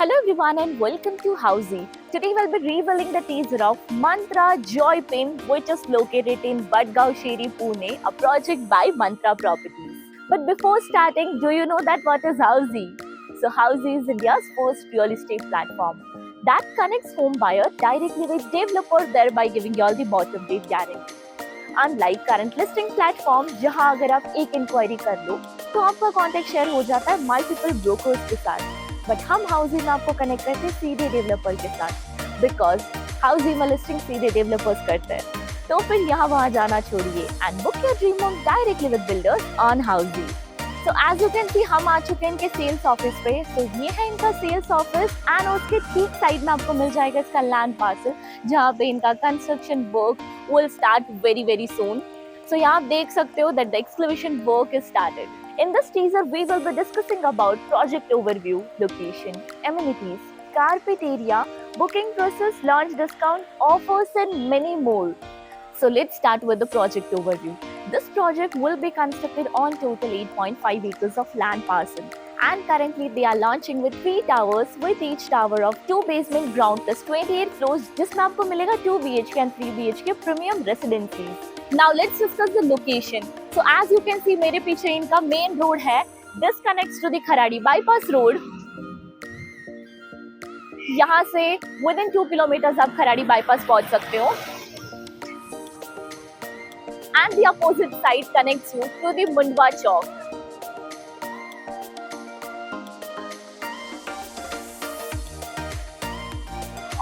Hello everyone and welcome to Housey. Today we'll be revealing the teaser of Mantra Joy Pin, which is located in Badgaon Sheri, Pune, a project by Mantra Properties. But before starting, do you know that what is Housey? So Housey is India's first real estate platform that connects home buyer directly with developer, thereby giving you all the bottom rate guarantee. Unlike current listing platform जहां अगर आप एक inquiry कर लो तो आपका contact share हो जाता है मल्टीपल ब्रोकर्स के साथ, बट हम हाउसिंग में आपको कनेक्ट करते हैं सीधे डेवलपर के साथ, बिकॉज हाउसिंग में लिस्टिंग सीधे डेवलपर्स करते हैं। तो फिर यहाँ वहाँ जाना छोड़िए and book your dream home directly with builders on Housing. So as you can see हम आ चुके हैं इनके सेल्स ऑफिस पे। सो ये है इनका सेल्स ऑफिस एंड उसके ठीक साइड में आपको मिल जाएगा इसका लैंड पार्सल, जहाँ पे इनका construction work will start very very soon. So यहाँ आप देख सकते हो that the exclamation work is started. In this teaser, we will be discussing about project overview, location, amenities, carpet area, booking process, launch discount, offers and many more. So let's start with the project overview. This project will be constructed on total 8.5 acres of land parcel. And currently they are launching with 3 towers, with each tower of 2 basement ground plus 28 floors, जिसमें आपको मिलेगा 2 BHK and 3 BHK premium residencies. Now let's discuss the location. So as you can see, मेरे पीछे इनका main road है. This connects to the Kharadi bypass road. यहाँ से within 2 kilometers आप खराड़ी bypass पहुंच सकते हो. And the opposite side connects you to the Mundwa Chowk.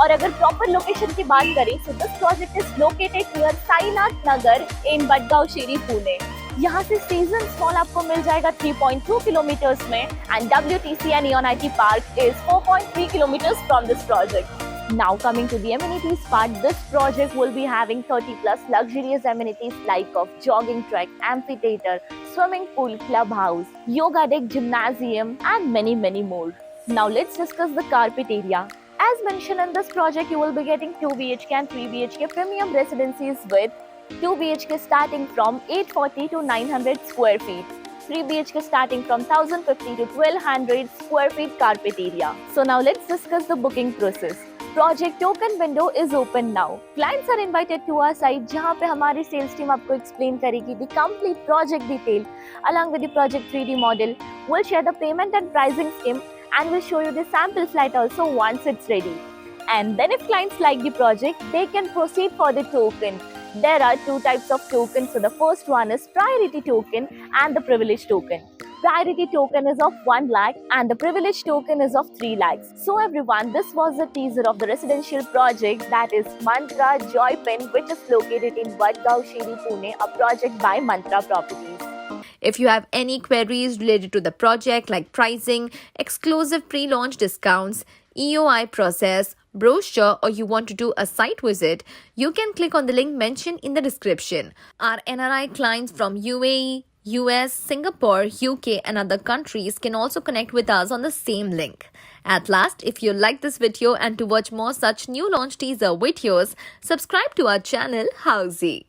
और अगर प्रॉपर लोकेशन की बात करें तो this project is located near Sainath Nagar in Badgaon Sheri, Pune. यहाँ से सीजन मॉल आपको मिल जाएगा 3.2 किलोमीटर्स में and WTC and Eon IT Park is 4.3 kilometers from this project. Now coming to the amenities part, this project will be having 30 plus luxurious amenities like of jogging track, amphitheater, swimming pool, clubhouse, yoga deck, gymnasium and many more. Now let's discuss the carpet area. As mentioned in this project, you will be getting 2 BHK and 3 BHK premium residencies with 2 BHK starting from 840 to 900 square feet, 3 BHK starting from 1050 to 1200 square feet carpet area. So now let's discuss the booking process. Project token window is open now. Clients are invited to our site, जहाँ पे हमारी sales team आपको explain करेगी the complete project detail along with the project 3D model. We'll share the payment and pricing scheme and we'll show you the sample flight also once it's ready. And then if clients like the project, they can proceed for the token. There are 2 types of tokens. So the first one is priority token and the privilege token. Priority token is of 1 lakh and the privilege token is of 3 lakhs. So everyone, this was the teaser of the residential project that is Mantra Joy Pin, which is located in Badgaon Sheri, Pune, a project by Mantra Properties. If you have any queries related to the project like pricing, exclusive pre-launch discounts, EOI process, brochure, or you want to do a site visit, you can click on the link mentioned in the description. Our NRI clients from UAE, US, Singapore, UK and other countries can also connect with us on the same link. At last, if you like this video and to watch more such new launch teaser videos, subscribe to our channel Housey.